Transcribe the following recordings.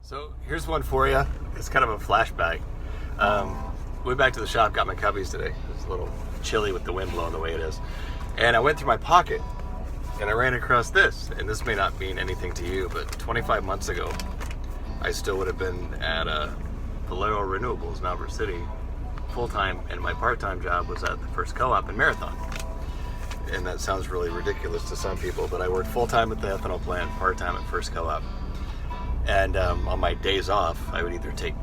So here's one for you. It's kind of a flashback. Went back to the shop, got my cubbies today. It's a little chilly with the wind blowing the way it is. And I went through my pocket and I ran across this. And this may not mean anything to you, but 25 months ago, I still would have been at Valero Renewables in Albert City full-time, and my part-time job was at the First Co-op in Marathon. And that sounds really ridiculous to some people, but I worked full-time at the ethanol plant, part-time at First Co-op. And on my days off, I would either take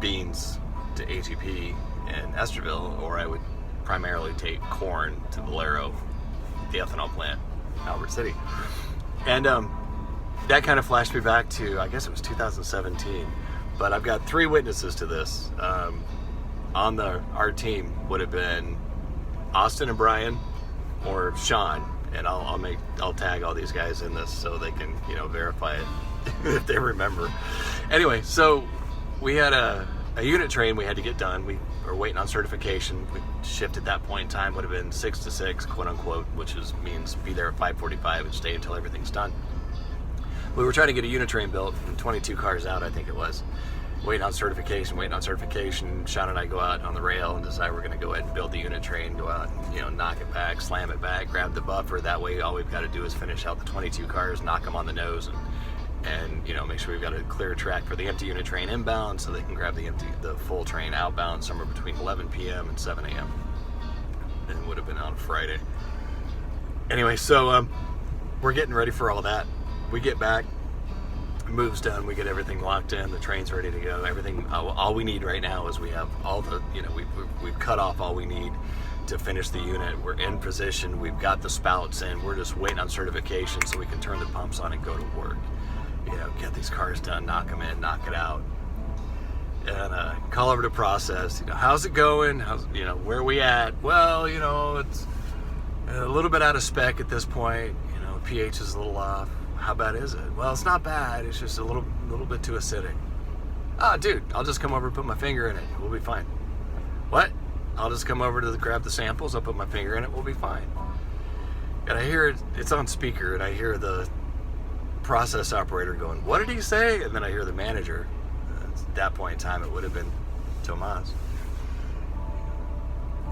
beans to AGP in Esterville, or I would primarily take corn to Valero, the ethanol plant, Albert City. And that kind of flashed me back to, I guess it was 2017. But I've got 3 witnesses to this. On our team would have been Austin and Brian, or Shawn, and I'll tag all these guys in this so they can verify it if they remember. Anyway, so we had a unit train we had to get done. We were waiting on certification. We shift at that point in time would have been 6 to 6, quote unquote, which means be there at 5:45 and stay until everything's done. We were trying to get a unit train built, and 22 cars out, I think it was. Waiting on certification. Shawn and I go out on the rail and decide we're going to go ahead and build the unit train, go out and, knock it back, slam it back, grab the buffer. That way all we've got to do is finish out the 22 cars, knock them on the nose, and make sure we've got a clear track for the empty unit train inbound so they can grab the full train outbound somewhere between 11 p.m. and 7 a.m. And it would have been on Friday. Anyway, so we're getting ready for all that. We get back, move's done, we get everything locked in, the train's ready to go. Everything, all we need right now is we have all the, we've cut off all we need to finish the unit. We're in position, we've got the spouts in, we're just waiting on certification so we can turn the pumps on and go to work. Get these cars done, knock them in, knock it out. And call over to process, how's it going? Where are we at? Well, it's a little bit out of spec at this point. pH is a little off. How bad is it? Well, it's not bad. It's just a little bit too acidic. Ah, dude, I'll just come over and put my finger in it. We'll be fine. What? I'll just come over to grab the samples. I'll put my finger in it. We'll be fine. And I hear it's on speaker, and I hear the process operator going, "What did he say?" And then I hear the manager. At that point in time, it would have been Tomas.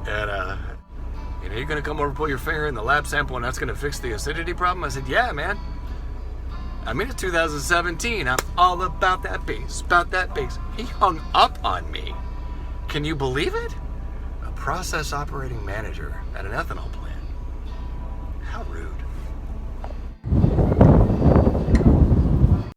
And you're gonna come over and put your finger in the lab sample, and that's gonna fix the acidity problem? I said, "Yeah, man. It's 2017. I'm all about that bass, He hung up on me. Can you believe it? A process operating manager at an ethanol plant. How rude.